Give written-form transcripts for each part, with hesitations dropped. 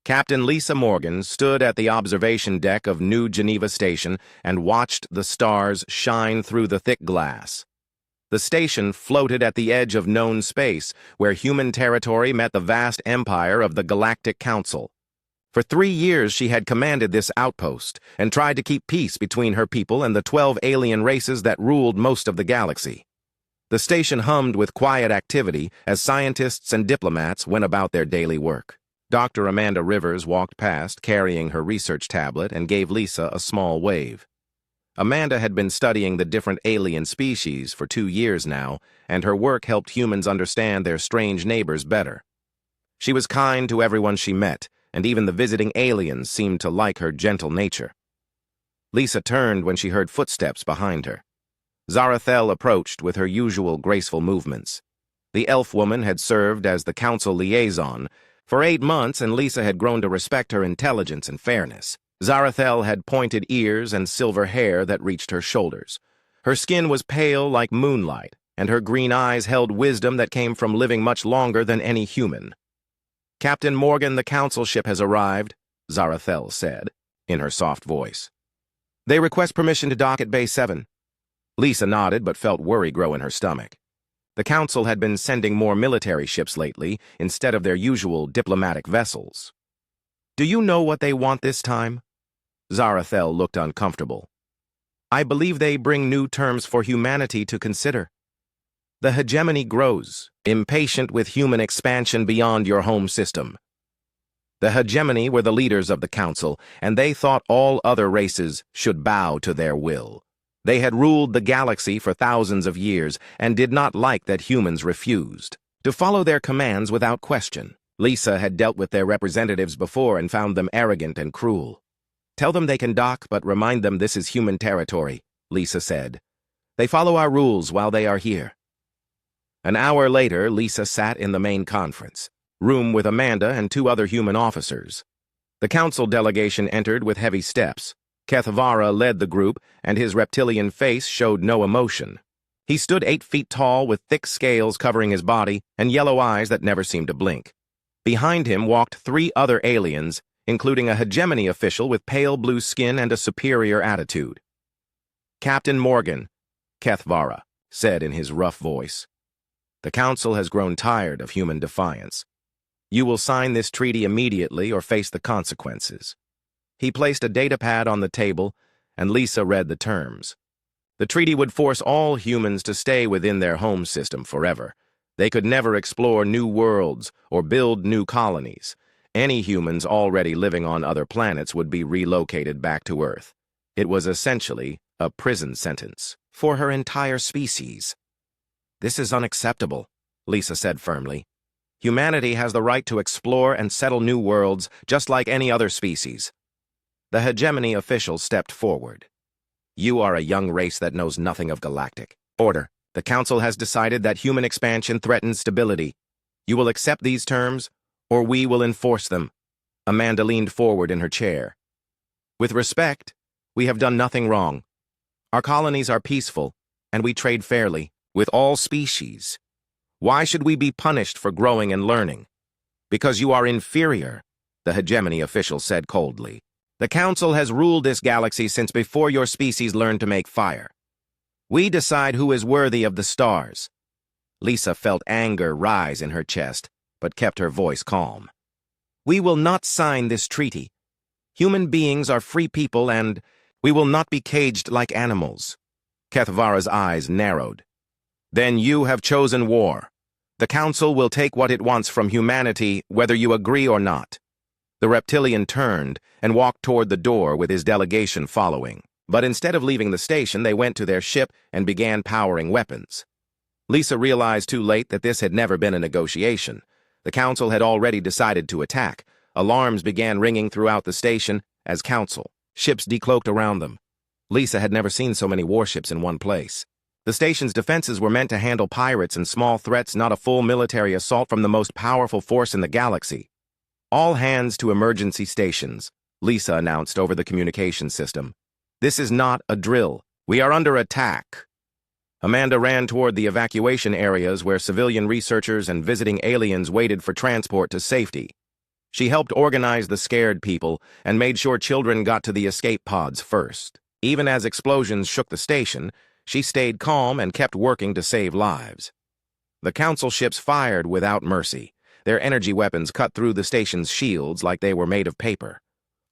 Captain Lisa Morgan stood at the observation deck of New Geneva Station and watched the stars shine through the thick glass. The station floated at the edge of known space, where human territory met the vast empire of the Galactic Council. For 3 years she had commanded this outpost and tried to keep peace between her people and the 12 alien races that ruled most of the galaxy. The station hummed with quiet activity as scientists and diplomats went about their daily work. Dr. Amanda Rivers walked past carrying her research tablet and gave Lisa a small wave. Amanda had been studying the different alien species for 2 years now, and her work helped humans understand their strange neighbors better. She was kind to everyone she met, and even the visiting aliens seemed to like her gentle nature. Lisa turned when she heard footsteps behind her. Zarathel approached with her usual graceful movements. The elf woman had served as the council liaison for 8 months, and Lisa had grown to respect her intelligence and fairness. Zarathel had pointed ears and silver hair that reached her shoulders. Her skin was pale like moonlight, and her green eyes held wisdom that came from living much longer than any human. "Captain Morgan, the council ship has arrived," Zarathel said, in her soft voice. "They request permission to dock at Bay 7. Lisa nodded but felt worry grow in her stomach. The council had been sending more military ships lately instead of their usual diplomatic vessels. "Do you know what they want this time?" Zarathel looked uncomfortable. "I believe they bring new terms for humanity to consider. The hegemony grows, impatient with human expansion beyond your home system. The hegemony were the leaders of the council, and they thought all other races should bow to their will. They had ruled the galaxy for thousands of years and did not like that humans refused to follow their commands without question. Lisa had dealt with their representatives before and found them arrogant and cruel. "Tell them they can dock, but remind them this is human territory," Lisa said. "They follow our rules while they are here." An hour later, Lisa sat in the main conference room with Amanda and 2 other human officers. The council delegation entered with heavy steps. Kethvara led the group, and his reptilian face showed no emotion. He stood 8 feet tall with thick scales covering his body and yellow eyes that never seemed to blink. Behind him walked 3 other aliens, including a hegemony official with pale blue skin and a superior attitude. "Captain Morgan," Kethvara said in his rough voice. "The council has grown tired of human defiance. You will sign this treaty immediately or face the consequences." He placed a datapad on the table, and Lisa read the terms. The treaty would force all humans to stay within their home system forever. They could never explore new worlds or build new colonies. Any humans already living on other planets would be relocated back to Earth. It was essentially a prison sentence for her entire species. "This is unacceptable," Lisa said firmly. "Humanity has the right to explore and settle new worlds just like any other species." The hegemony official stepped forward. "You are a young race that knows nothing of galactic order. The council has decided that human expansion threatens stability. You will accept these terms, or we will enforce them." Amanda leaned forward in her chair. "With respect, we have done nothing wrong. Our colonies are peaceful, and we trade fairly with all species. Why should we be punished for growing and learning?" "Because you are inferior," the hegemony official said coldly. "The council has ruled this galaxy since before your species learned to make fire. We decide who is worthy of the stars." Lisa felt anger rise in her chest, but kept her voice calm. "We will not sign this treaty. Human beings are free people, and we will not be caged like animals." Kethvara's eyes narrowed. "Then you have chosen war. The council will take what it wants from humanity, whether you agree or not." The reptilian turned and walked toward the door with his delegation following. But instead of leaving the station, they went to their ship and began powering weapons. Lisa realized too late that this had never been a negotiation. The council had already decided to attack. Alarms began ringing throughout the station as council ships decloaked around them. Lisa had never seen so many warships in one place. The station's defenses were meant to handle pirates and small threats, not a full military assault from the most powerful force in the galaxy. "All hands to emergency stations," Lisa announced over the communication system. "This is not a drill. We are under attack." Amanda ran toward the evacuation areas where civilian researchers and visiting aliens waited for transport to safety. She helped organize the scared people and made sure children got to the escape pods first. Even as explosions shook the station, she stayed calm and kept working to save lives. The Council ships fired without mercy. Their energy weapons cut through the station's shields like they were made of paper.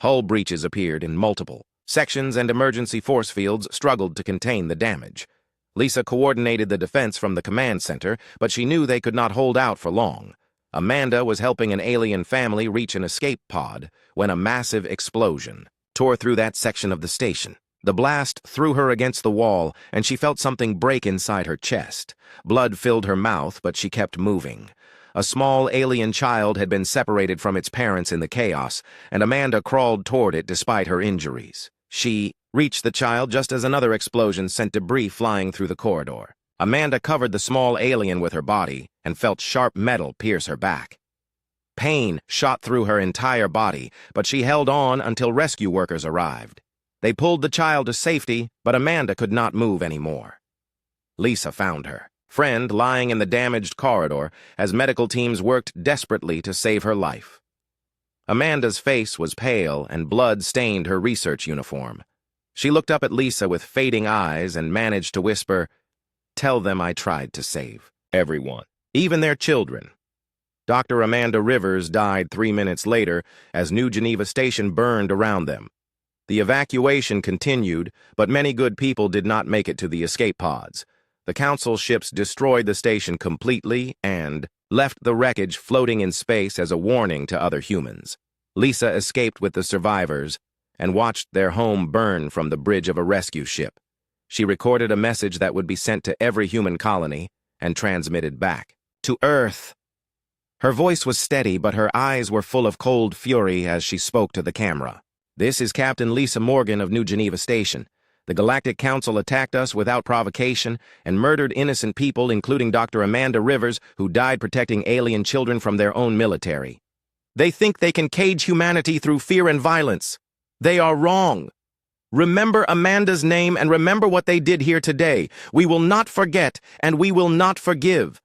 Hull breaches appeared in multiple sections, and emergency force fields struggled to contain the damage. Lisa coordinated the defense from the command center, but she knew they could not hold out for long. Amanda was helping an alien family reach an escape pod when a massive explosion tore through that section of the station. The blast threw her against the wall, and she felt something break inside her chest. Blood filled her mouth, but she kept moving. A small alien child had been separated from its parents in the chaos, and Amanda crawled toward it despite her injuries. She reached the child just as another explosion sent debris flying through the corridor. Amanda covered the small alien with her body and felt sharp metal pierce her back. Pain shot through her entire body, but she held on until rescue workers arrived. They pulled the child to safety, but Amanda could not move anymore. Lisa found her friend lying in the damaged corridor as medical teams worked desperately to save her life. Amanda's face was pale and blood stained her research uniform. She looked up at Lisa with fading eyes and managed to whisper, "Tell them I tried to save everyone, even their children." Dr. Amanda Rivers died 3 minutes later as New Geneva Station burned around them. The evacuation continued, but many good people did not make it to the escape pods. The Council ships destroyed the station completely and left the wreckage floating in space as a warning to other humans. Lisa escaped with the survivors and watched their home burn from the bridge of a rescue ship. She recorded a message that would be sent to every human colony and transmitted back to Earth. Her voice was steady, but her eyes were full of cold fury as she spoke to the camera. "This is Captain Lisa Morgan of New Geneva Station. The Galactic Council attacked us without provocation and murdered innocent people, including Dr. Amanda Rivers, who died protecting alien children from their own military. They think they can cage humanity through fear and violence. They are wrong. Remember Amanda's name and remember what they did here today. We will not forget, and we will not forgive."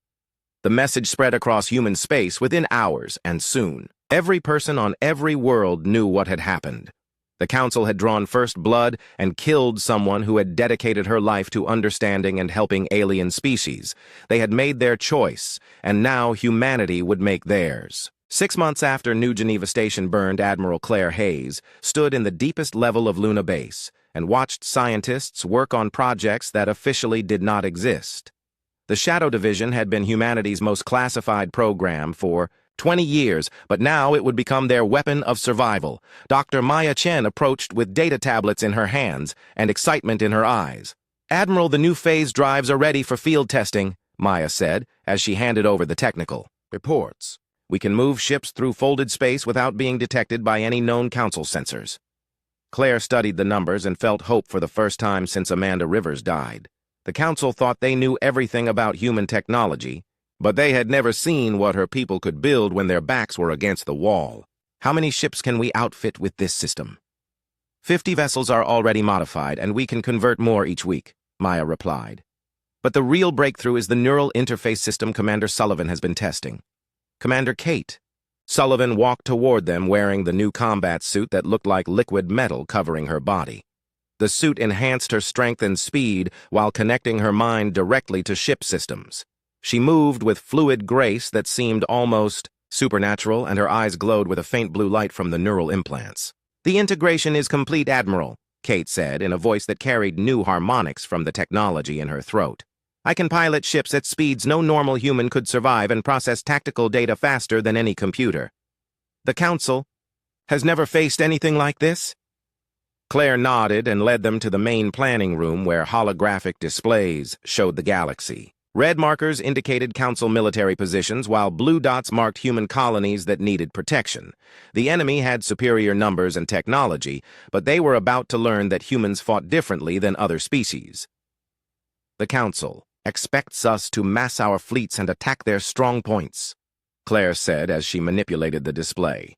The message spread across human space within hours, and soon, every person on every world knew what had happened. The Council had drawn first blood and killed someone who had dedicated her life to understanding and helping alien species. They had made their choice, and now humanity would make theirs. 6 months after New Geneva Station burned, Admiral Claire Hayes stood in the deepest level of Luna Base and watched scientists work on projects that officially did not exist. The Shadow Division had been humanity's most classified program for 20 years, but now it would become their weapon of survival. Dr. Maya Chen approached with data tablets in her hands and excitement in her eyes. "Admiral, the new phase drives are ready for field testing," Maya said as she handed over the technical reports. "We can move ships through folded space without being detected by any known Council sensors." Claire studied the numbers and felt hope for the first time since Amanda Rivers died. The Council thought they knew everything about human technology, but they had never seen what her people could build when their backs were against the wall. "How many ships can we outfit with this system?" 50 vessels are already modified, and we can convert more each week," Maya replied. "But the real breakthrough is the neural interface system Commander Sullivan has been testing." "Commander Kate." Sullivan walked toward them wearing the new combat suit that looked like liquid metal covering her body. The suit enhanced her strength and speed while connecting her mind directly to ship systems. She moved with fluid grace that seemed almost supernatural, and her eyes glowed with a faint blue light from the neural implants. "The integration is complete, Admiral," Kate said in a voice that carried new harmonics from the technology in her throat. "I can pilot ships at speeds no normal human could survive and process tactical data faster than any computer." "The Council has never faced anything like this?" Claire nodded and led them to the main planning room where holographic displays showed the galaxy. Red markers indicated Council military positions, while blue dots marked human colonies that needed protection. The enemy had superior numbers and technology, but they were about to learn that humans fought differently than other species. "The Council expects us to mass our fleets and attack their strong points," Claire said as she manipulated the display.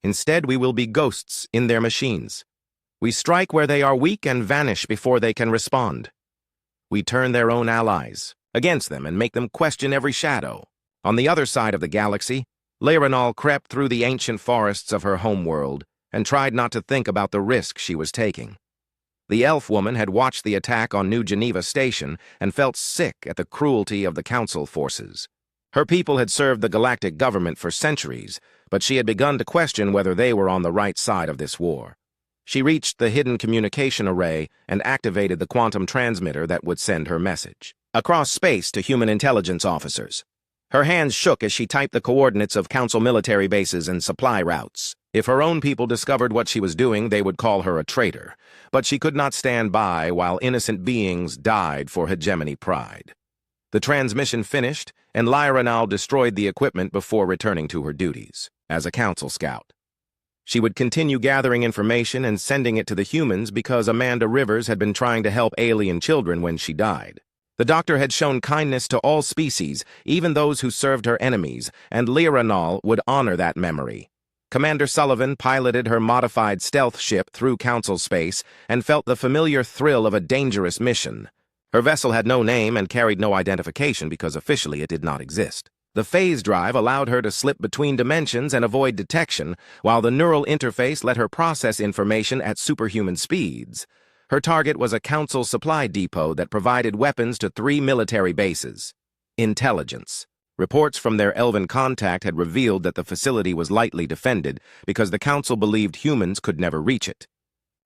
"Instead, we will be ghosts in their machines. We strike where they are weak and vanish before they can respond. We turn their own allies against them and make them question every shadow. On the other side of the galaxy, Lyranal crept through the ancient forests of her homeworld and tried not to think about the risk she was taking. The elf woman had watched the attack on New Geneva Station and felt sick at the cruelty of the Council forces. Her people had served the Galactic government for centuries, but she had begun to question whether they were on the right side of this war. She reached the hidden communication array and activated the quantum transmitter that would send her message across space to human intelligence officers. Her hands shook as she typed the coordinates of Council military bases and supply routes. If her own people discovered what she was doing, they would call her a traitor. But she could not stand by while innocent beings died for hegemony pride. The transmission finished, and Lyranal destroyed the equipment before returning to her duties as a Council scout. She would continue gathering information and sending it to the humans because Amanda Rivers had been trying to help alien children when she died. The doctor had shown kindness to all species, even those who served her enemies, and Lyranal would honor that memory. Commander Sullivan piloted her modified stealth ship through Council space and felt the familiar thrill of a dangerous mission. Her vessel had no name and carried no identification because officially it did not exist. The phase drive allowed her to slip between dimensions and avoid detection, while the neural interface let her process information at superhuman speeds. Her target was a Council supply depot that provided weapons to 3 military bases. Intelligence. Reports from their elven contact had revealed that the facility was lightly defended because the Council believed humans could never reach it.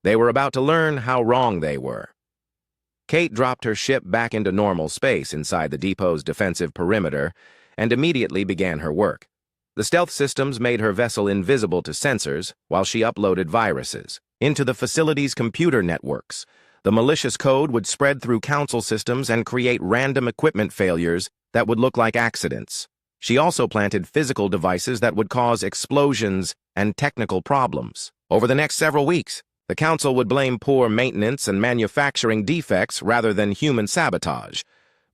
They were about to learn how wrong they were. Kate dropped her ship back into normal space inside the depot's defensive perimeter and immediately began her work. The stealth systems made her vessel invisible to sensors while she uploaded viruses into the facility's computer networks. The malicious code would spread through Council systems and create random equipment failures that would look like accidents. She also planted physical devices that would cause explosions and technical problems. Over the next several weeks, the Council would blame poor maintenance and manufacturing defects rather than human sabotage.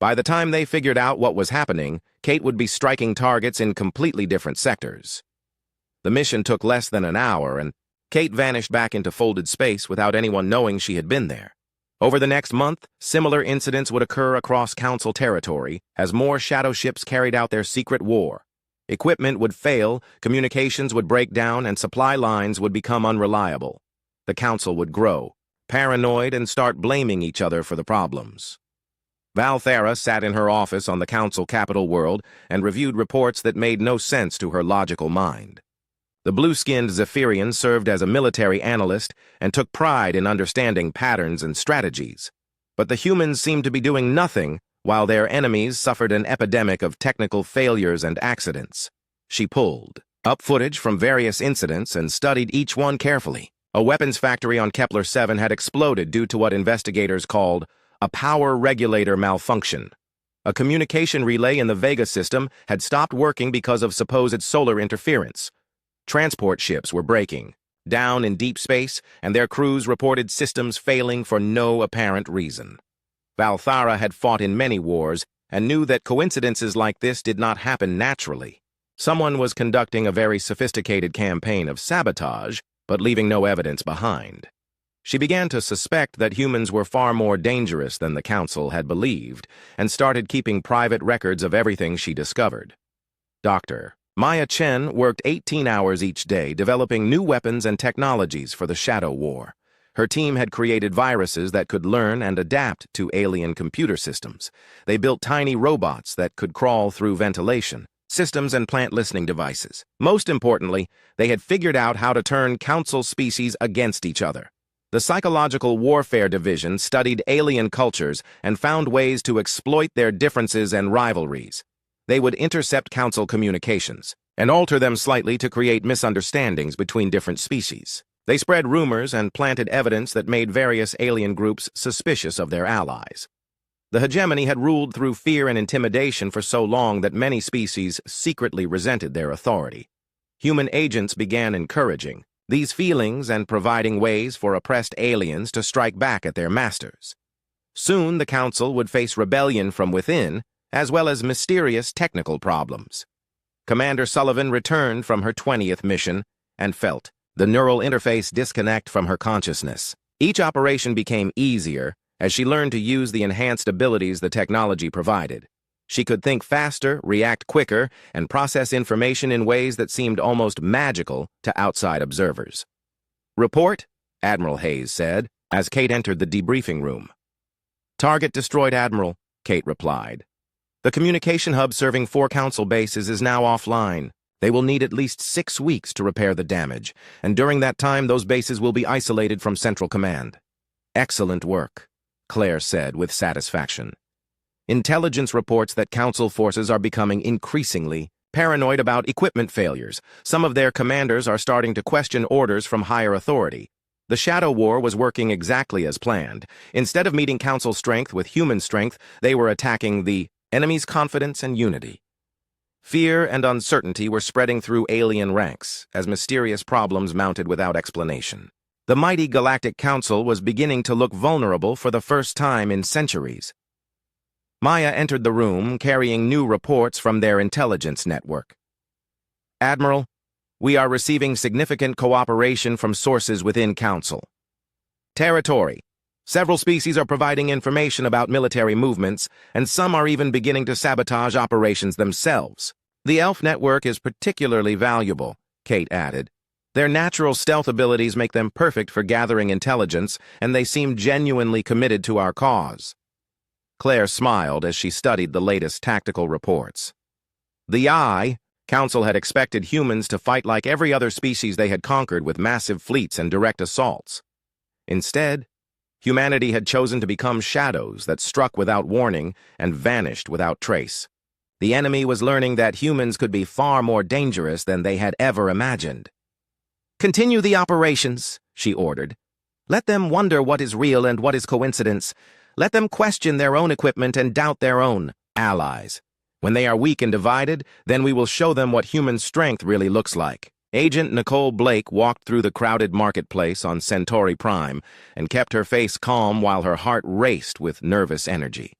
By the time they figured out what was happening, Kate would be striking targets in completely different sectors. The mission took less than an hour, and Kate vanished back into folded space without anyone knowing she had been there. Over the next month, similar incidents would occur across Council territory as more shadow ships carried out their secret war. Equipment would fail, communications would break down, and supply lines would become unreliable. The Council would grow, paranoid, and start blaming each other for the problems. Valthera sat in her office on the Council capital world and reviewed reports that made no sense to her logical mind. The blue-skinned Zephyrian served as a military analyst and took pride in understanding patterns and strategies. But the humans seemed to be doing nothing while their enemies suffered an epidemic of technical failures and accidents. She pulled up footage from various incidents and studied each one carefully. A weapons factory on Kepler 7 had exploded due to what investigators called a power regulator malfunction. A communication relay in the Vega system had stopped working because of supposed solar interference. Transport ships were breaking down in deep space, and their crews reported systems failing for no apparent reason. Valthara had fought in many wars and knew that coincidences like this did not happen naturally. Someone was conducting a very sophisticated campaign of sabotage, but leaving no evidence behind. She began to suspect that humans were far more dangerous than the Council had believed, and started keeping private records of everything she discovered. Dr. Maya Chen worked 18 hours each day developing new weapons and technologies for the Shadow War. Her team had created viruses that could learn and adapt to alien computer systems. They built tiny robots that could crawl through ventilation systems and plant listening devices. Most importantly, they had figured out how to turn Council species against each other. The Psychological Warfare Division studied alien cultures and found ways to exploit their differences and rivalries. They would intercept Council communications and alter them slightly to create misunderstandings between different species. They spread rumors and planted evidence that made various alien groups suspicious of their allies. The hegemony had ruled through fear and intimidation for so long that many species secretly resented their authority. Human agents began encouraging these feelings and providing ways for oppressed aliens to strike back at their masters. Soon the Council would face rebellion from within, as well as mysterious technical problems. Commander Sullivan returned from her 20th mission and felt the neural interface disconnect from her consciousness. Each operation became easier as she learned to use the enhanced abilities the technology provided. She could think faster, react quicker, and process information in ways that seemed almost magical to outside observers. "Report," Admiral Hayes said, as Kate entered the debriefing room. "Target destroyed, Admiral," Kate replied. "The communication hub serving 4 Council bases is now offline. They will need at least 6 weeks to repair the damage, and during that time those bases will be isolated from Central Command." "Excellent work," Claire said with satisfaction. "Intelligence reports that Council forces are becoming increasingly paranoid about equipment failures. Some of their commanders are starting to question orders from higher authority. The Shadow War was working exactly as planned. Instead of meeting Council strength with human strength, they were attacking the enemy's confidence and unity. Fear and uncertainty were spreading through alien ranks as mysterious problems mounted without explanation. The mighty Galactic Council was beginning to look vulnerable for the first time in centuries. Maya entered the room carrying new reports from their intelligence network. "Admiral, we are receiving significant cooperation from sources within Council. Territory. Several species are providing information about military movements, and some are even beginning to sabotage operations themselves. The Elf network is particularly valuable," Kate added. "Their natural stealth abilities make them perfect for gathering intelligence, and they seem genuinely committed to our cause." Claire smiled as she studied the latest tactical reports. Council had expected humans to fight like every other species they had conquered with massive fleets and direct assaults. Instead, humanity had chosen to become shadows that struck without warning and vanished without trace. The enemy was learning that humans could be far more dangerous than they had ever imagined. "Continue the operations," she ordered. "Let them wonder what is real and what is coincidence. Let them question their own equipment and doubt their own allies. When they are weak and divided, then we will show them what human strength really looks like." Agent Nicole Blake walked through the crowded marketplace on Centauri Prime and kept her face calm while her heart raced with nervous energy.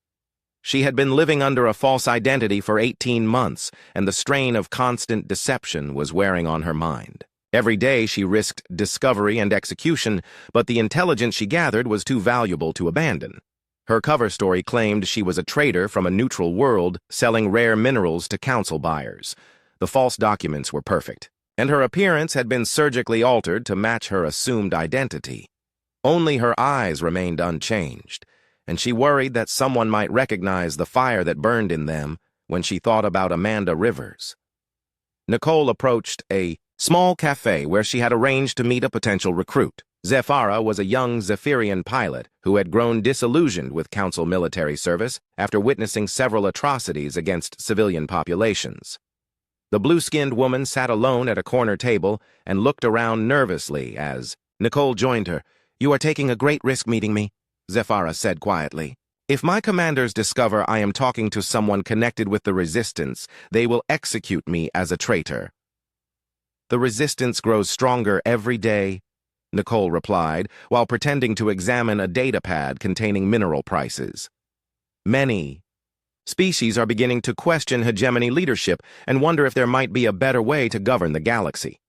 She had been living under a false identity for 18 months, and the strain of constant deception was wearing on her mind. Every day she risked discovery and execution, but the intelligence she gathered was too valuable to abandon. Her cover story claimed she was a trader from a neutral world selling rare minerals to Council buyers. The false documents were perfect, and her appearance had been surgically altered to match her assumed identity. Only her eyes remained unchanged, and she worried that someone might recognize the fire that burned in them when she thought about Amanda Rivers. Nicole approached a small cafe where she had arranged to meet a potential recruit. Zephyra was a young Zephyrian pilot who had grown disillusioned with Council military service after witnessing several atrocities against civilian populations. The blue-skinned woman sat alone at a corner table and looked around nervously as Nicole joined her. "You are taking a great risk meeting me," Zephyra said quietly. "If my commanders discover I am talking to someone connected with the Resistance, they will execute me as a traitor." "The Resistance grows stronger every day," Nicole replied, while pretending to examine a datapad containing mineral prices. "Many species are beginning to question hegemony leadership and wonder if there might be a better way to govern the galaxy."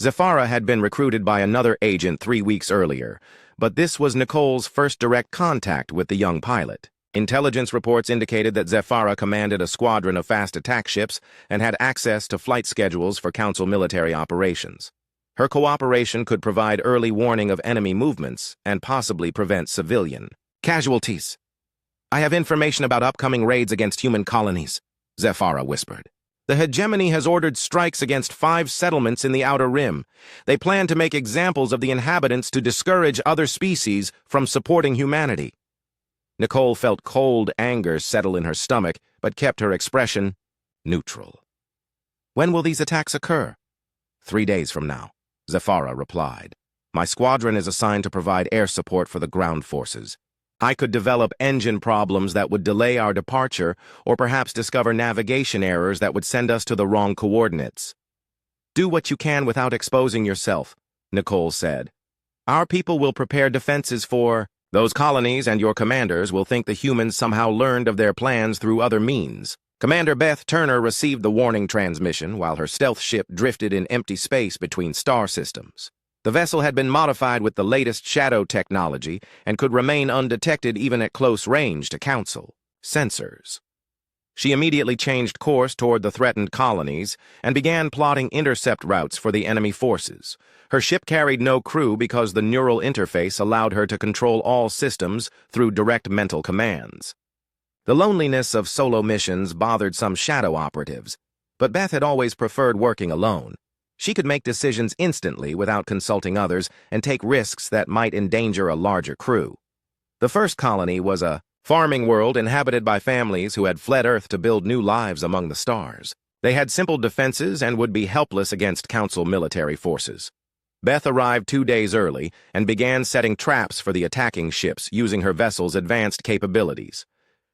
Zephyra had been recruited by another agent 3 weeks earlier, but this was Nicole's first direct contact with the young pilot. Intelligence reports indicated that Zephyra commanded a squadron of fast attack ships and had access to flight schedules for Council military operations. Her cooperation could provide early warning of enemy movements and possibly prevent civilian casualties. "I have information about upcoming raids against human colonies," Zephyra whispered. "The hegemony has ordered strikes against 5 settlements in the Outer Rim. They plan to make examples of the inhabitants to discourage other species from supporting humanity." Nicole felt cold anger settle in her stomach, but kept her expression neutral. "When will these attacks occur?" 3 days from now," Zephyra replied. "My squadron is assigned to provide air support for the ground forces. I could develop engine problems that would delay our departure, or perhaps discover navigation errors that would send us to the wrong coordinates." "Do what you can without exposing yourself," Nicole said. "Our people will prepare defenses for those colonies, and your commanders will think the humans somehow learned of their plans through other means." Commander Beth Turner received the warning transmission while her stealth ship drifted in empty space between star systems. The vessel had been modified with the latest shadow technology and could remain undetected even at close range to Council sensors. She immediately changed course toward the threatened colonies and began plotting intercept routes for the enemy forces. Her ship carried no crew because the neural interface allowed her to control all systems through direct mental commands. The loneliness of solo missions bothered some shadow operatives, but Beth had always preferred working alone. She could make decisions instantly without consulting others and take risks that might endanger a larger crew. The first colony was a farming world inhabited by families who had fled Earth to build new lives among the stars. They had simple defenses and would be helpless against Council military forces. Beth arrived 2 days early and began setting traps for the attacking ships using her vessel's advanced capabilities.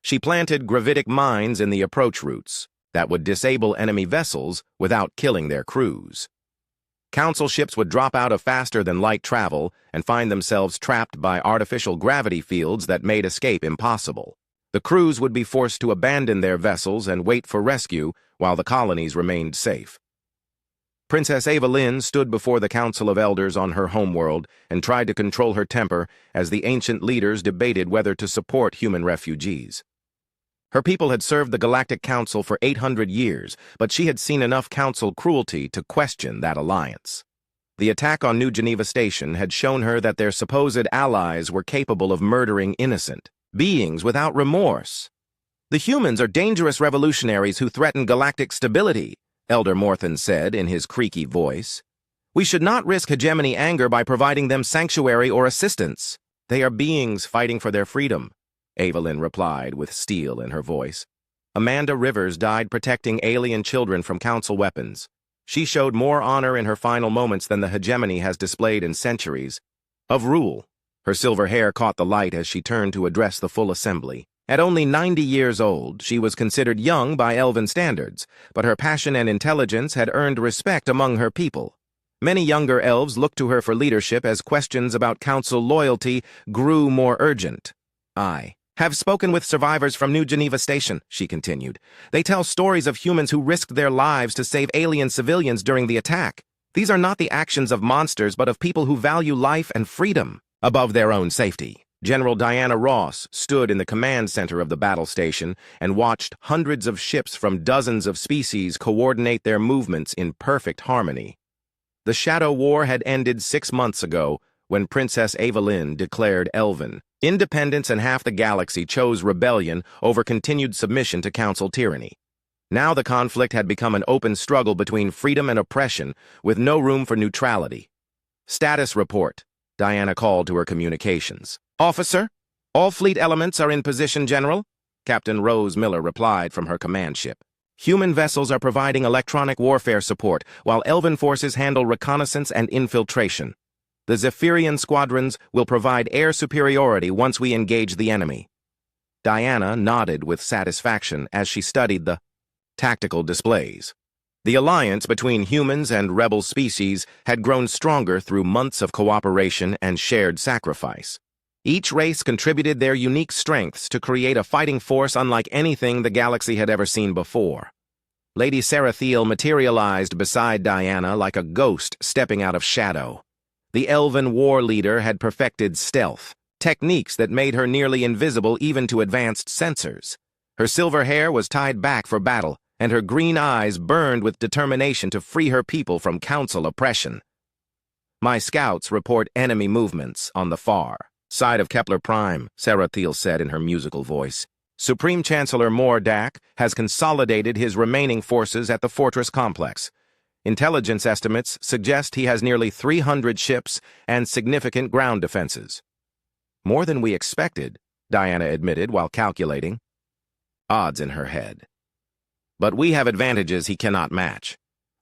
She planted gravitic mines in the approach routes that would disable enemy vessels without killing their crews. Council ships would drop out of faster-than-light travel and find themselves trapped by artificial gravity fields that made escape impossible. The crews would be forced to abandon their vessels and wait for rescue while the colonies remained safe. Princess Evelyn stood before the Council of Elders on her homeworld and tried to control her temper as the ancient leaders debated whether to support human refugees. Her people had served the Galactic Council for 800 years, but she had seen enough Council cruelty to question that alliance. The attack on New Geneva Station had shown her that their supposed allies were capable of murdering innocent beings without remorse. "The humans are dangerous revolutionaries who threaten galactic stability," Elder Morthen said in his creaky voice. "We should not risk hegemony anger by providing them sanctuary or assistance. They are beings fighting for their freedom," Evelyn replied with steel in her voice. Amanda Rivers died protecting alien children from Council weapons. She showed more honor in her final moments than the hegemony has displayed in centuries of rule. Her silver hair caught the light as she turned to address the full assembly. At only 90 years old, she was considered young by elven standards, but her passion and intelligence had earned respect among her people. Many younger elves looked to her for leadership as questions about Council loyalty grew more urgent. "I have spoken with survivors from New Geneva Station," she continued. "They tell stories of humans who risked their lives to save alien civilians during the attack. These are not the actions of monsters, but of people who value life and freedom above their own safety." General Diana Ross stood in the command center of the battle station and watched hundreds of ships from dozens of species coordinate their movements in perfect harmony. The Shadow War had ended 6 months ago when Princess Evelyn declared Elven independence and half the galaxy chose rebellion over continued submission to Council tyranny. Now the conflict had become an open struggle between freedom and oppression, with no room for neutrality. "Status report," Diana called to her communications. "Officer, all fleet elements are in position, General," Captain Rose Miller replied from her command ship. "Human vessels are providing electronic warfare support, while Elven forces handle reconnaissance and infiltration. The Zephyrian squadrons will provide air superiority once we engage the enemy." Diana nodded with satisfaction as she studied the tactical displays. The alliance between humans and rebel species had grown stronger through months of cooperation and shared sacrifice. Each race contributed their unique strengths to create a fighting force unlike anything the galaxy had ever seen before. Lady Sarathiel materialized beside Diana like a ghost stepping out of shadow. The Elven war leader had perfected stealth, techniques that made her nearly invisible even to advanced sensors. Her silver hair was tied back for battle, and her green eyes burned with determination to free her people from Council oppression. "My scouts report enemy movements on the far side of Kepler Prime," Sarathiel said in her musical voice. "Supreme Chancellor Mordak has consolidated his remaining forces at the fortress complex. Intelligence estimates suggest he has nearly 300 ships and significant ground defenses." "More than we expected," Diana admitted while calculating. Odds in her head. "But we have advantages he cannot match.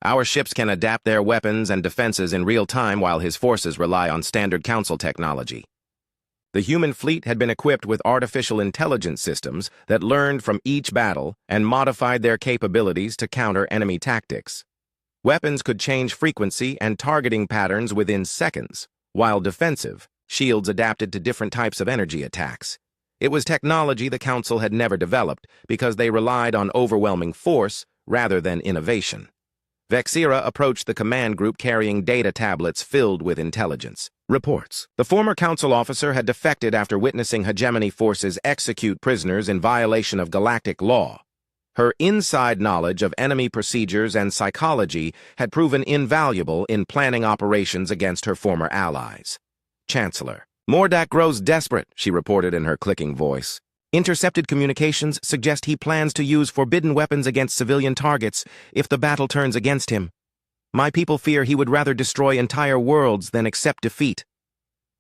Our ships can adapt their weapons and defenses in real time while his forces rely on standard Council technology." The human fleet had been equipped with artificial intelligence systems that learned from each battle and modified their capabilities to counter enemy tactics. Weapons could change frequency and targeting patterns within seconds, while defensive, shields adapted to different types of energy attacks. It was technology the Council had never developed because they relied on overwhelming force rather than innovation. Vexira approached the command group carrying data tablets filled with intelligence reports. The former Council officer had defected after witnessing hegemony forces execute prisoners in violation of galactic law. Her inside knowledge of enemy procedures and psychology had proven invaluable in planning operations against her former allies. Chancellor. Mordak grows desperate, she reported in her clicking voice. Intercepted communications suggest he plans to use forbidden weapons against civilian targets if the battle turns against him. My people fear he would rather destroy entire worlds than accept defeat.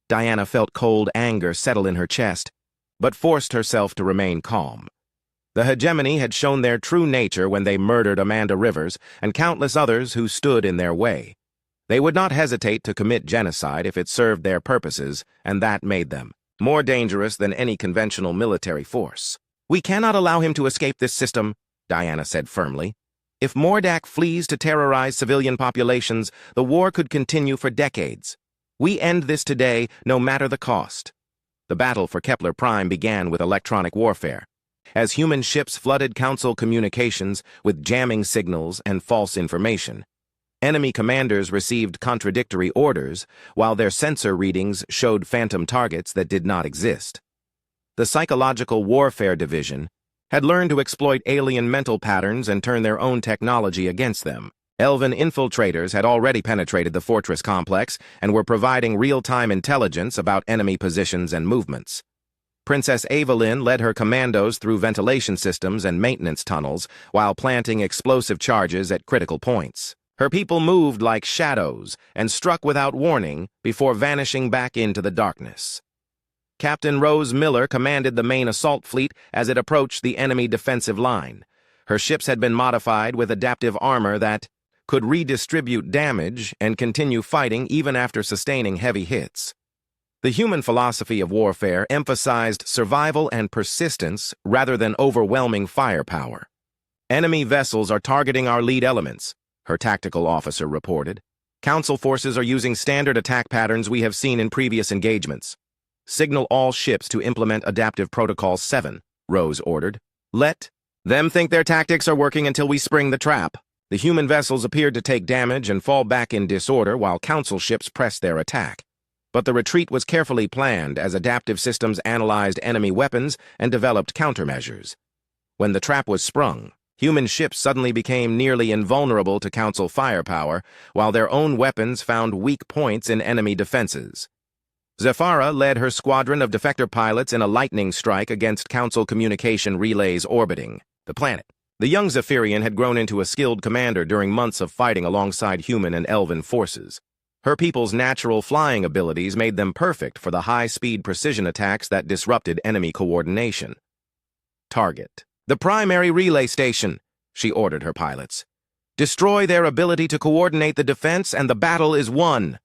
Diana felt cold anger settle in her chest, but forced herself to remain calm. The hegemony had shown their true nature when they murdered Amanda Rivers and countless others who stood in their way. They would not hesitate to commit genocide if it served their purposes, and that made them more dangerous than any conventional military force. We cannot allow him to escape this system, Diana said firmly. If Mordak flees to terrorize civilian populations, the war could continue for decades. We end this today, no matter the cost. The battle for Kepler Prime began with electronic warfare. As human ships flooded Council communications with jamming signals and false information, enemy commanders received contradictory orders, while their sensor readings showed phantom targets that did not exist. The Psychological Warfare Division had learned to exploit alien mental patterns and turn their own technology against them. Elven infiltrators had already penetrated the fortress complex and were providing real-time intelligence about enemy positions and movements. Princess Evelyn led her commandos through ventilation systems and maintenance tunnels while planting explosive charges at critical points. Her people moved like shadows and struck without warning before vanishing back into the darkness. Captain Rose Miller commanded the main assault fleet as it approached the enemy defensive line. Her ships had been modified with adaptive armor that could redistribute damage and continue fighting even after sustaining heavy hits. The human philosophy of warfare emphasized survival and persistence rather than overwhelming firepower. Enemy vessels are targeting our lead elements, her tactical officer reported. Council forces are using standard attack patterns we have seen in previous engagements. Signal all ships to implement Adaptive Protocol 7, Rose ordered. Let them think their tactics are working until we spring the trap. The human vessels appeared to take damage and fall back in disorder while Council ships pressed their attack. But the retreat was carefully planned as adaptive systems analyzed enemy weapons and developed countermeasures. When the trap was sprung, human ships suddenly became nearly invulnerable to Council firepower, while their own weapons found weak points in enemy defenses. Zephyra led her squadron of defector pilots in a lightning strike against Council communication relays orbiting the planet. The young Zephyrian had grown into a skilled commander during months of fighting alongside human and elven forces. Her people's natural flying abilities made them perfect for the high-speed precision attacks that disrupted enemy coordination. Target. The primary relay station, she ordered her pilots. Destroy their ability to coordinate the defense and the battle is won.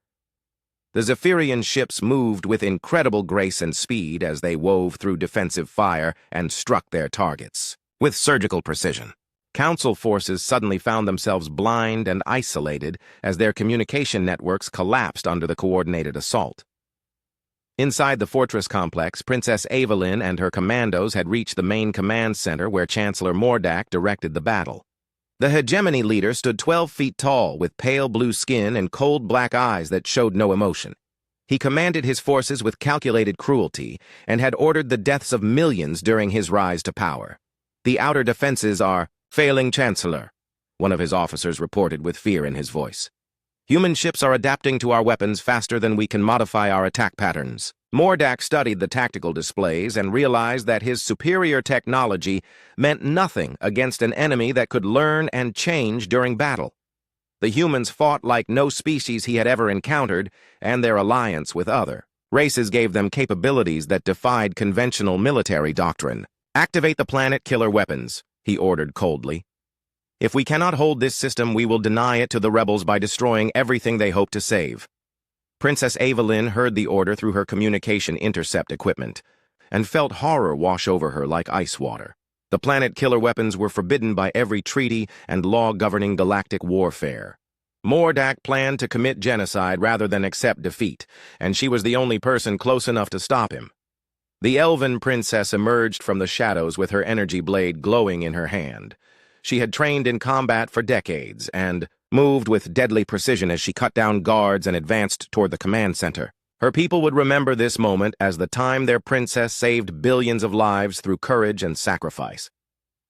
The Zephyrian ships moved with incredible grace and speed as they wove through defensive fire and struck their targets with surgical precision. Council forces suddenly found themselves blind and isolated as their communication networks collapsed under the coordinated assault. Inside the fortress complex, Princess Evelyn and her commandos had reached the main command center where Chancellor Mordak directed the battle. The hegemony leader stood 12 feet tall with pale blue skin and cold black eyes that showed no emotion. He commanded his forces with calculated cruelty and had ordered the deaths of millions during his rise to power. The outer defenses are failing, Chancellor, one of his officers reported with fear in his voice. Human ships are adapting to our weapons faster than we can modify our attack patterns. Mordak studied the tactical displays and realized that his superior technology meant nothing against an enemy that could learn and change during battle. The humans fought like no species he had ever encountered, and their alliance with other races gave them capabilities that defied conventional military doctrine. Activate the planet killer weapons, he ordered coldly. If we cannot hold this system, we will deny it to the rebels by destroying everything they hope to save. Princess Evelyn heard the order through her communication intercept equipment and felt horror wash over her like ice water. The planet killer weapons were forbidden by every treaty and law governing galactic warfare. Mordak planned to commit genocide rather than accept defeat, and she was the only person close enough to stop him. The elven princess emerged from the shadows with her energy blade glowing in her hand. She had trained in combat for decades and moved with deadly precision as she cut down guards and advanced toward the command center. Her people would remember this moment as the time their princess saved billions of lives through courage and sacrifice.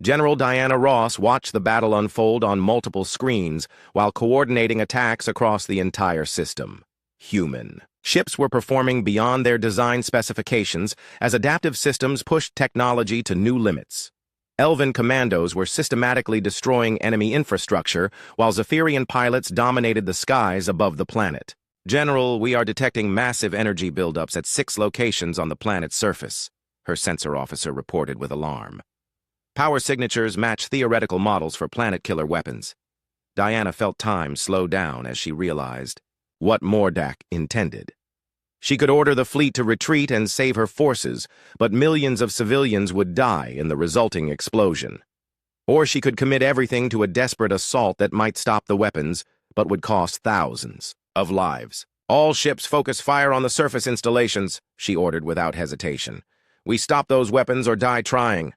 General Diana Ross watched the battle unfold on multiple screens while coordinating attacks across the entire system. Human. Ships were performing beyond their design specifications as adaptive systems pushed technology to new limits. Elven commandos were systematically destroying enemy infrastructure, while Zephyrian pilots dominated the skies above the planet. "General, we are detecting massive energy buildups at 6 locations on the planet's surface," her sensor officer reported with alarm. Power signatures match theoretical models for planet-killer weapons. Diana felt time slow down as she realized what Mordak intended. She could order the fleet to retreat and save her forces, but millions of civilians would die in the resulting explosion. Or she could commit everything to a desperate assault that might stop the weapons, but would cost thousands of lives. "All ships focus fire on the surface installations," she ordered without hesitation. "We stop those weapons or die trying."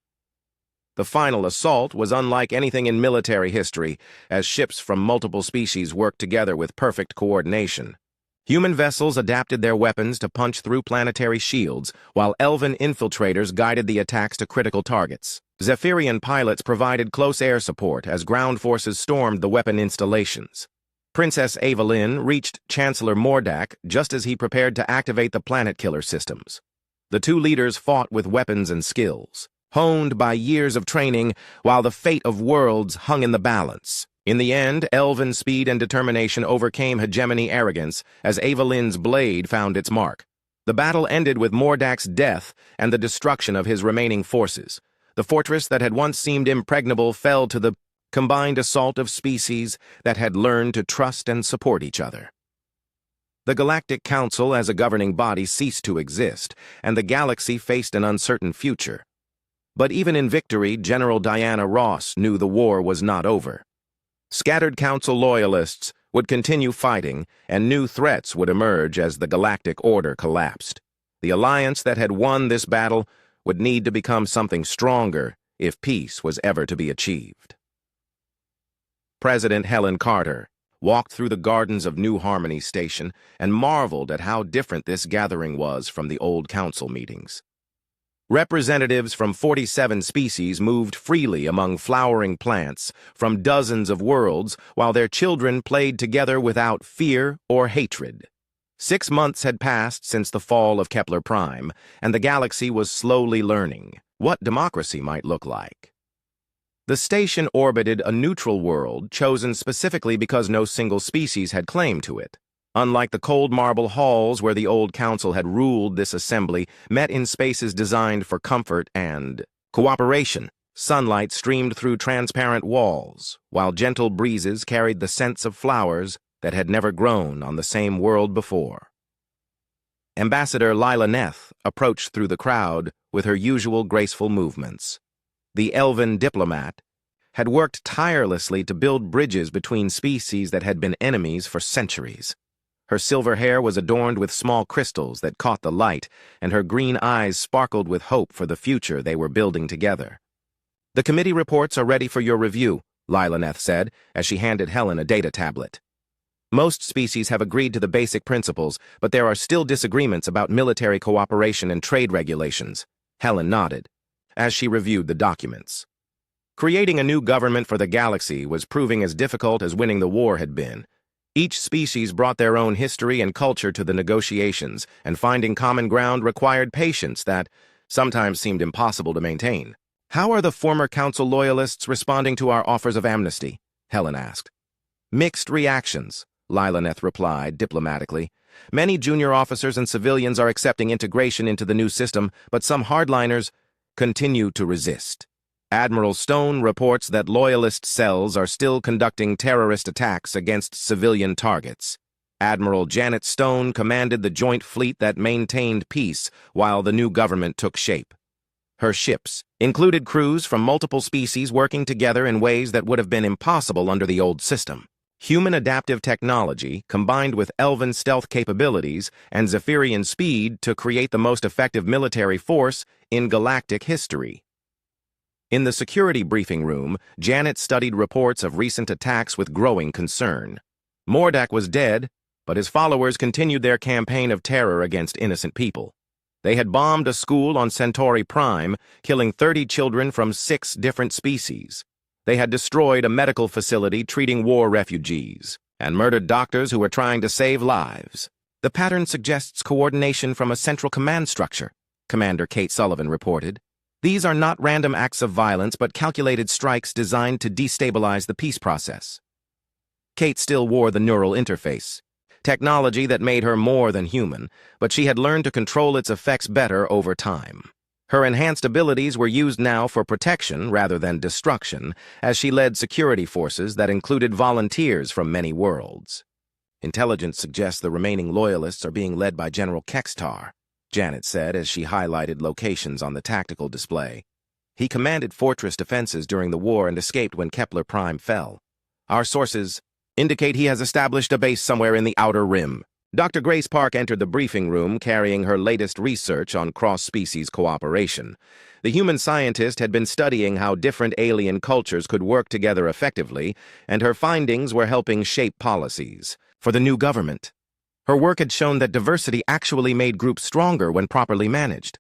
The final assault was unlike anything in military history, as ships from multiple species worked together with perfect coordination. Human vessels adapted their weapons to punch through planetary shields, while elven infiltrators guided the attacks to critical targets. Zephyrian pilots provided close air support as ground forces stormed the weapon installations. Princess Evelyn reached Chancellor Mordak just as he prepared to activate the planet-killer systems. The two leaders fought with weapons and skills, honed by years of training, while the fate of worlds hung in the balance. In the end, elven speed and determination overcame hegemony arrogance as Evelyn's blade found its mark. The battle ended with Mordak's death and the destruction of his remaining forces. The fortress that had once seemed impregnable fell to the combined assault of species that had learned to trust and support each other. The Galactic Council as a governing body ceased to exist, and the galaxy faced an uncertain future. But even in victory, General Diana Ross knew the war was not over. Scattered Council loyalists would continue fighting, and new threats would emerge as the Galactic Order collapsed. The alliance that had won this battle would need to become something stronger if peace was ever to be achieved. President Helen Carter walked through the gardens of New Harmony Station and marveled at how different this gathering was from the old council meetings. Representatives from 47 species moved freely among flowering plants from dozens of worlds while their children played together without fear or hatred. 6 months had passed since the fall of Kepler Prime, and the galaxy was slowly learning what democracy might look like. The station orbited a neutral world chosen specifically because no single species had claim to it. Unlike the cold marble halls where the old council had ruled, this assembly met in spaces designed for comfort and cooperation. Sunlight streamed through transparent walls, while gentle breezes carried the scents of flowers that had never grown on the same world before. Ambassador Lila Neth approached through the crowd with her usual graceful movements. The elven diplomat had worked tirelessly to build bridges between species that had been enemies for centuries. Her silver hair was adorned with small crystals that caught the light, and her green eyes sparkled with hope for the future they were building together. "The committee reports are ready for your review," Lila Neth said as she handed Helen a data tablet. "Most species have agreed to the basic principles, but there are still disagreements about military cooperation and trade regulations." Helen nodded as she reviewed the documents. Creating a new government for the galaxy was proving as difficult as winning the war had been. Each species brought their own history and culture to the negotiations, and finding common ground required patience that sometimes seemed impossible to maintain. "How are the former council loyalists responding to our offers of amnesty?" Helen asked. "Mixed reactions," Lila Neth replied diplomatically. "Many junior officers and civilians are accepting integration into the new system, but some hardliners continue to resist. Admiral Stone reports that loyalist cells are still conducting terrorist attacks against civilian targets. Admiral Janet Stone commanded the joint fleet that maintained peace while the new government took shape. Her ships included crews from multiple species working together in ways that would have been impossible under the old system. Human adaptive technology, combined with elven stealth capabilities and Zephyrian speed to create the most effective military force in galactic history." In the security briefing room, Janet studied reports of recent attacks with growing concern. Mordak was dead, but his followers continued their campaign of terror against innocent people. They had bombed a school on Centauri Prime, killing 30 children from 6 different species. They had destroyed a medical facility treating war refugees, and murdered doctors who were trying to save lives. The pattern suggests coordination from a central command structure, Commander Kate Sullivan reported. These are not random acts of violence, but calculated strikes designed to destabilize the peace process. Kate still wore the neural interface, technology that made her more than human, but she had learned to control its effects better over time. Her enhanced abilities were used now for protection rather than destruction, as she led security forces that included volunteers from many worlds. Intelligence suggests the remaining loyalists are being led by General Kextar, Janet said as she highlighted locations on the tactical display. He commanded fortress defenses during the war and escaped when Kepler Prime fell. Our sources indicate he has established a base somewhere in the Outer Rim. Dr. Grace Park entered the briefing room carrying her latest research on cross-species cooperation. The human scientist had been studying how different alien cultures could work together effectively, and her findings were helping shape policies for the new government. Her work had shown that diversity actually made groups stronger when properly managed.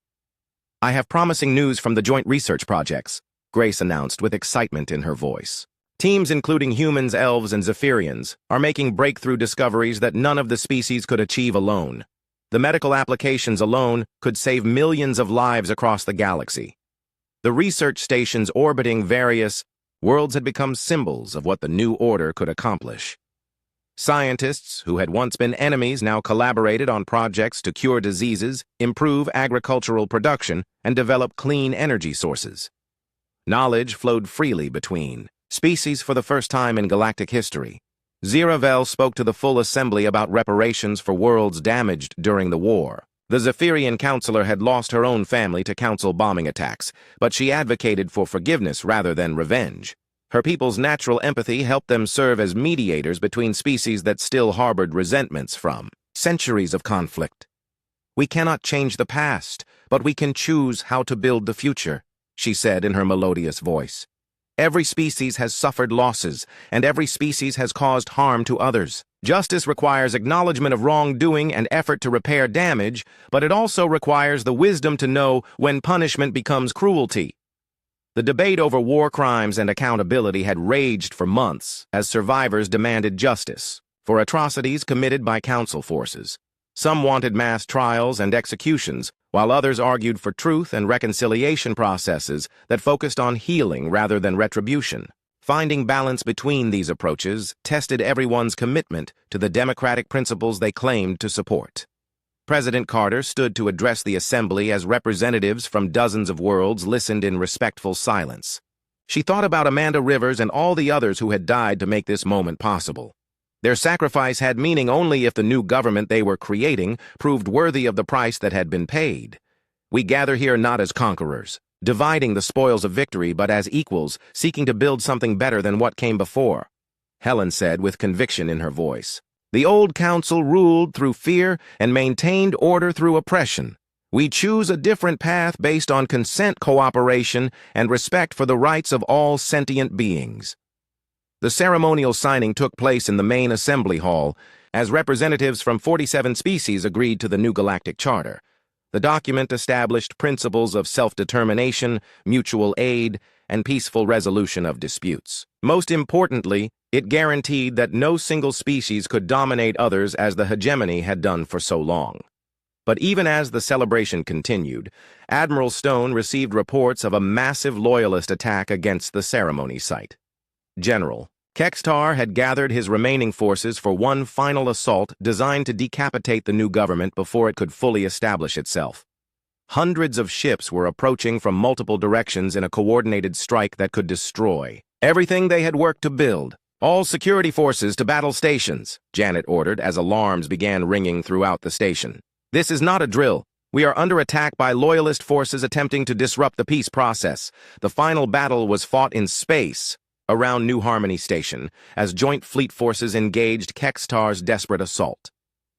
I have promising news from the joint research projects, Grace announced with excitement in her voice. Teams including humans, elves, and Zephyrians are making breakthrough discoveries that none of the species could achieve alone. The medical applications alone could save millions of lives across the galaxy. The research stations orbiting various worlds had become symbols of what the new order could accomplish. Scientists who had once been enemies now collaborated on projects to cure diseases, improve agricultural production, and develop clean energy sources. Knowledge flowed freely between species for the first time in galactic history. Ziravel spoke to the full assembly about reparations for worlds damaged during the war. The Zephyrian counselor had lost her own family to council bombing attacks, but she advocated for forgiveness rather than revenge. Her people's natural empathy helped them serve as mediators between species that still harbored resentments from centuries of conflict. We cannot change the past, but we can choose how to build the future, she said in her melodious voice. Every species has suffered losses, and every species has caused harm to others. Justice requires acknowledgement of wrongdoing and effort to repair damage, but it also requires the wisdom to know when punishment becomes cruelty. The debate over war crimes and accountability had raged for months as survivors demanded justice for atrocities committed by council forces. Some wanted mass trials and executions, while others argued for truth and reconciliation processes that focused on healing rather than retribution. Finding balance between these approaches tested everyone's commitment to the democratic principles they claimed to support. President Carter stood to address the assembly as representatives from dozens of worlds listened in respectful silence. She thought about Amanda Rivers and all the others who had died to make this moment possible. Their sacrifice had meaning only if the new government they were creating proved worthy of the price that had been paid. We gather here not as conquerors, dividing the spoils of victory, but as equals, seeking to build something better than what came before, Helen said with conviction in her voice. The old council ruled through fear and maintained order through oppression. We choose a different path based on consent, cooperation, and respect for the rights of all sentient beings. The ceremonial signing took place in the main assembly hall as representatives from 47 species agreed to the new galactic charter. The document established principles of self-determination, mutual aid, and peaceful resolution of disputes. Most importantly, it guaranteed that no single species could dominate others as the hegemony had done for so long. But even as the celebration continued, Admiral Stone received reports of a massive loyalist attack against the ceremony site. General Kextar had gathered his remaining forces for one final assault designed to decapitate the new government before it could fully establish itself. Hundreds of ships were approaching from multiple directions in a coordinated strike that could destroy everything they had worked to build. All security forces to battle stations, Janet ordered as alarms began ringing throughout the station. This is not a drill. We are under attack by loyalist forces attempting to disrupt the peace process. The final battle was fought in space, around New Harmony Station, as joint fleet forces engaged Kextar's desperate assault.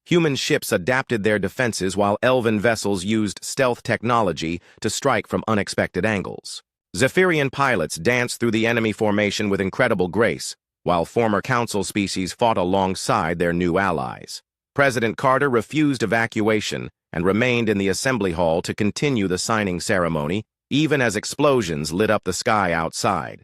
Human ships adapted their defenses while elven vessels used stealth technology to strike from unexpected angles. Zephyrian pilots danced through the enemy formation with incredible grace, while former council species fought alongside their new allies. President Carter refused evacuation, and remained in the assembly hall to continue the signing ceremony, even as explosions lit up the sky outside.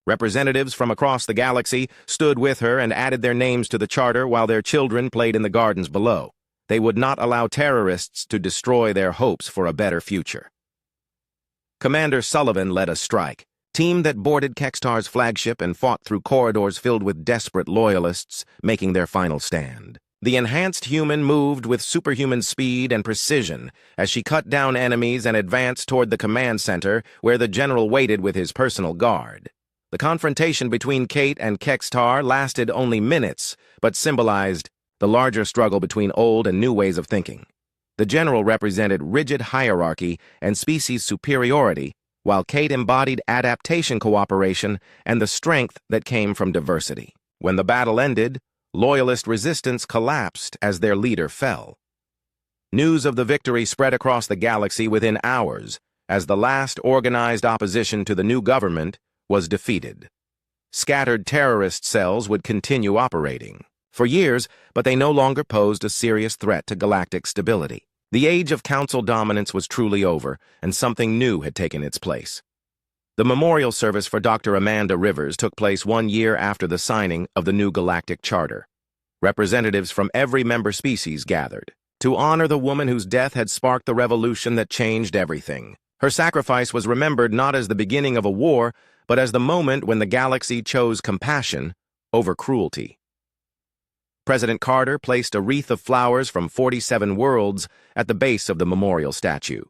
Representatives from across the galaxy stood with her and added their names to the charter while their children played in the gardens below. They would not allow terrorists to destroy their hopes for a better future. Commander Sullivan led a strike, team that boarded Kextar's flagship and fought through corridors filled with desperate loyalists, making their final stand. The enhanced human moved with superhuman speed and precision as she cut down enemies and advanced toward the command center where the general waited with his personal guard. The confrontation between Kate and Kextar lasted only minutes, but symbolized the larger struggle between old and new ways of thinking. The general represented rigid hierarchy and species superiority, while Kate embodied adaptation cooperation and the strength that came from diversity. When the battle ended, Loyalist resistance collapsed as their leader fell. News of the victory spread across the galaxy within hours as the last organized opposition to the new government was defeated. Scattered terrorist cells would continue operating for years, but they no longer posed a serious threat to galactic stability. The age of council dominance was truly over, and something new had taken its place. The memorial service for Dr. Amanda Rivers took place 1 year after the signing of the new Galactic Charter. Representatives from every member species gathered to honor the woman whose death had sparked the revolution that changed everything. Her sacrifice was remembered not as the beginning of a war, but as the moment when the galaxy chose compassion over cruelty. President Carter placed a wreath of flowers from 47 worlds at the base of the memorial statue.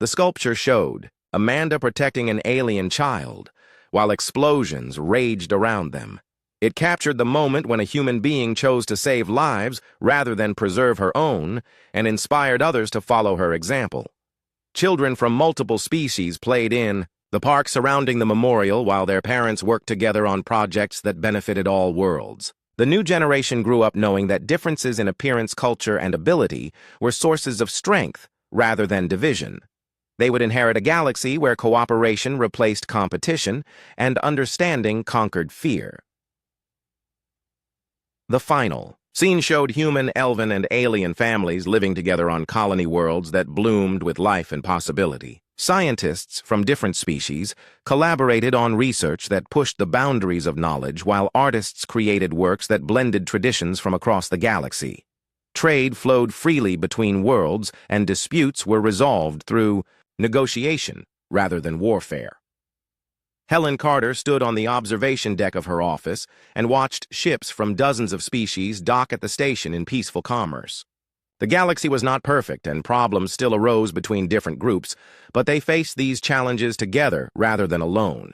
The sculpture showed Amanda protecting an alien child, while explosions raged around them. It captured the moment when a human being chose to save lives rather than preserve her own, and inspired others to follow her example. Children from multiple species played in the park surrounding the memorial while their parents worked together on projects that benefited all worlds. The new generation grew up knowing that differences in appearance, culture, and ability were sources of strength rather than division. They would inherit a galaxy where cooperation replaced competition and understanding conquered fear. The final scene showed human, elven, and alien families living together on colony worlds that bloomed with life and possibility. Scientists from different species collaborated on research that pushed the boundaries of knowledge, while artists created works that blended traditions from across the galaxy. Trade flowed freely between worlds, and disputes were resolved through negotiation rather than warfare. Helen Carter stood on the observation deck of her office and watched ships from dozens of species dock at the station in peaceful commerce. The galaxy was not perfect, and problems still arose between different groups, but they faced these challenges together rather than alone.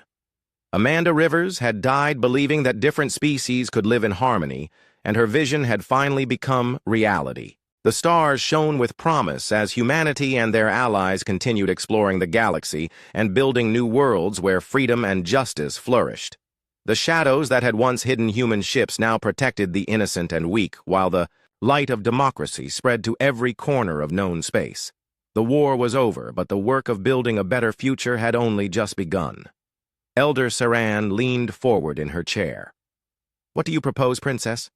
Amanda Rivers had died believing that different species could live in harmony, and her vision had finally become reality. The stars shone with promise as humanity and their allies continued exploring the galaxy and building new worlds where freedom and justice flourished. The shadows that had once hidden human ships now protected the innocent and weak, while the light of democracy spread to every corner of known space. The war was over, but the work of building a better future had only just begun. Elder Saran leaned forward in her chair. "What do you propose, Princess?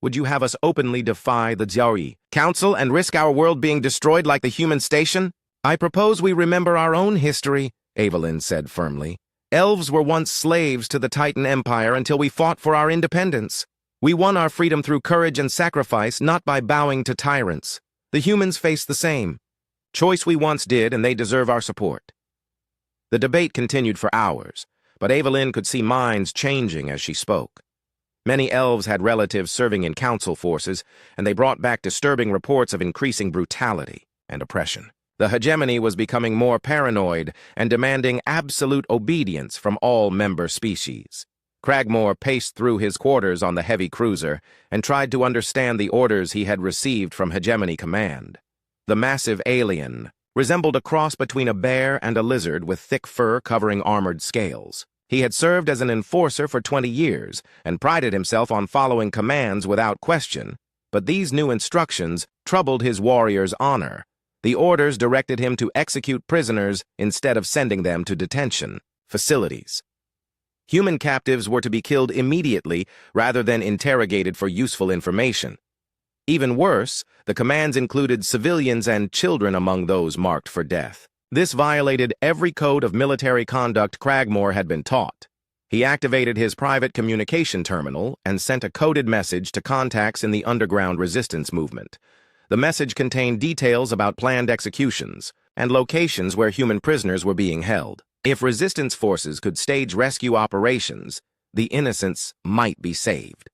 Would you have us openly defy the Xiaoyi Council and risk our world being destroyed like the human station?" "I propose we remember our own history," Evelyn said firmly. "Elves were once slaves to the Titan Empire until we fought for our independence. We won our freedom through courage and sacrifice, not by bowing to tyrants. The humans face the same choice we once did, and they deserve our support." The debate continued for hours, but Evelyn could see minds changing as she spoke. Many elves had relatives serving in council forces, and they brought back disturbing reports of increasing brutality and oppression. The hegemony was becoming more paranoid and demanding absolute obedience from all member species. Cragmore paced through his quarters on the heavy cruiser and tried to understand the orders he had received from Hegemony Command. The massive alien resembled a cross between a bear and a lizard with thick fur covering armored scales. He had served as an enforcer for 20 years and prided himself on following commands without question, but these new instructions troubled his warrior's honor. The orders directed him to execute prisoners instead of sending them to detention facilities. Human captives were to be killed immediately rather than interrogated for useful information. Even worse, the commands included civilians and children among those marked for death. This violated every code of military conduct Cragmore had been taught. He activated his private communication terminal and sent a coded message to contacts in the underground resistance movement. The message contained details about planned executions and locations where human prisoners were being held. If resistance forces could stage rescue operations, the innocents might be saved.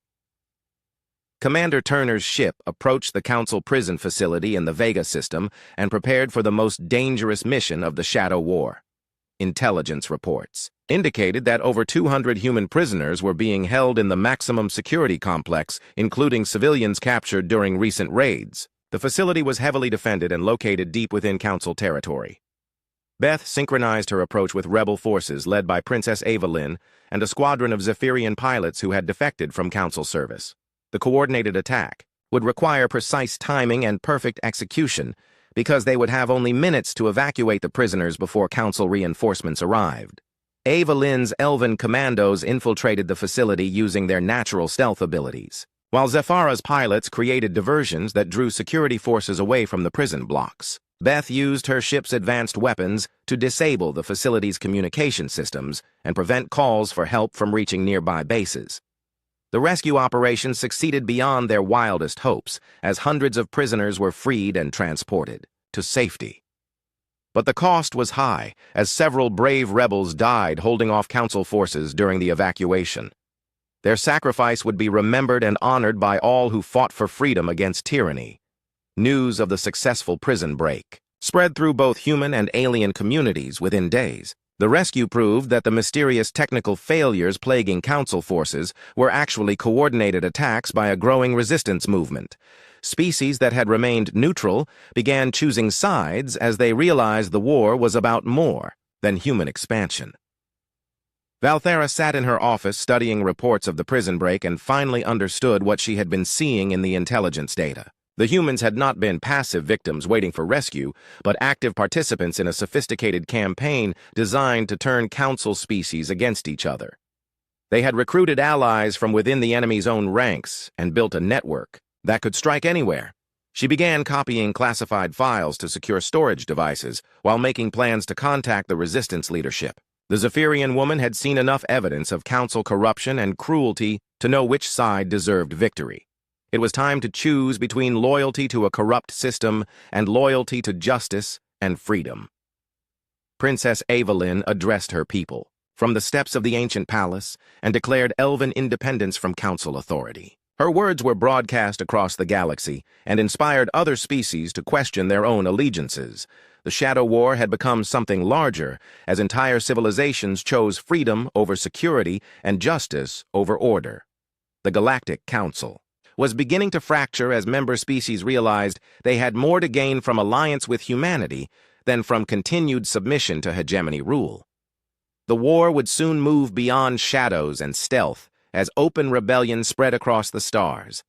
Commander Turner's ship approached the Council prison facility in the Vega system and prepared for the most dangerous mission of the Shadow War. Intelligence reports indicated that over 200 human prisoners were being held in the maximum security complex, including civilians captured during recent raids. The facility was heavily defended and located deep within Council territory. Beth synchronized her approach with rebel forces led by Princess Evelyn and a squadron of Zephyrian pilots who had defected from Council service. The coordinated attack would require precise timing and perfect execution because they would have only minutes to evacuate the prisoners before Council reinforcements arrived. Evelyn's elven commandos infiltrated the facility using their natural stealth abilities, while Zephara's pilots created diversions that drew security forces away from the prison blocks. Beth used her ship's advanced weapons to disable the facility's communication systems and prevent calls for help from reaching nearby bases. The rescue operation succeeded beyond their wildest hopes, as hundreds of prisoners were freed and transported to safety. But the cost was high, as several brave rebels died holding off Council forces during the evacuation. Their sacrifice would be remembered and honored by all who fought for freedom against tyranny. News of the successful prison break spread through both human and alien communities within days. The rescue proved that the mysterious technical failures plaguing Council forces were actually coordinated attacks by a growing resistance movement. Species that had remained neutral began choosing sides as they realized the war was about more than human expansion. Valthera sat in her office studying reports of the prison break and finally understood what she had been seeing in the intelligence data. The humans had not been passive victims waiting for rescue, but active participants in a sophisticated campaign designed to turn Council species against each other. They had recruited allies from within the enemy's own ranks and built a network that could strike anywhere. She began copying classified files to secure storage devices while making plans to contact the resistance leadership. The Zephyrian woman had seen enough evidence of Council corruption and cruelty to know which side deserved victory. It was time to choose between loyalty to a corrupt system and loyalty to justice and freedom. Princess Evelyn addressed her people from the steps of the ancient palace and declared elven independence from Council authority. Her words were broadcast across the galaxy and inspired other species to question their own allegiances. The Shadow War had become something larger as entire civilizations chose freedom over security and justice over order. The Galactic Council was beginning to fracture as member species realized they had more to gain from alliance with humanity than from continued submission to hegemony rule. The war would soon move beyond shadows and stealth as open rebellion spread across the stars.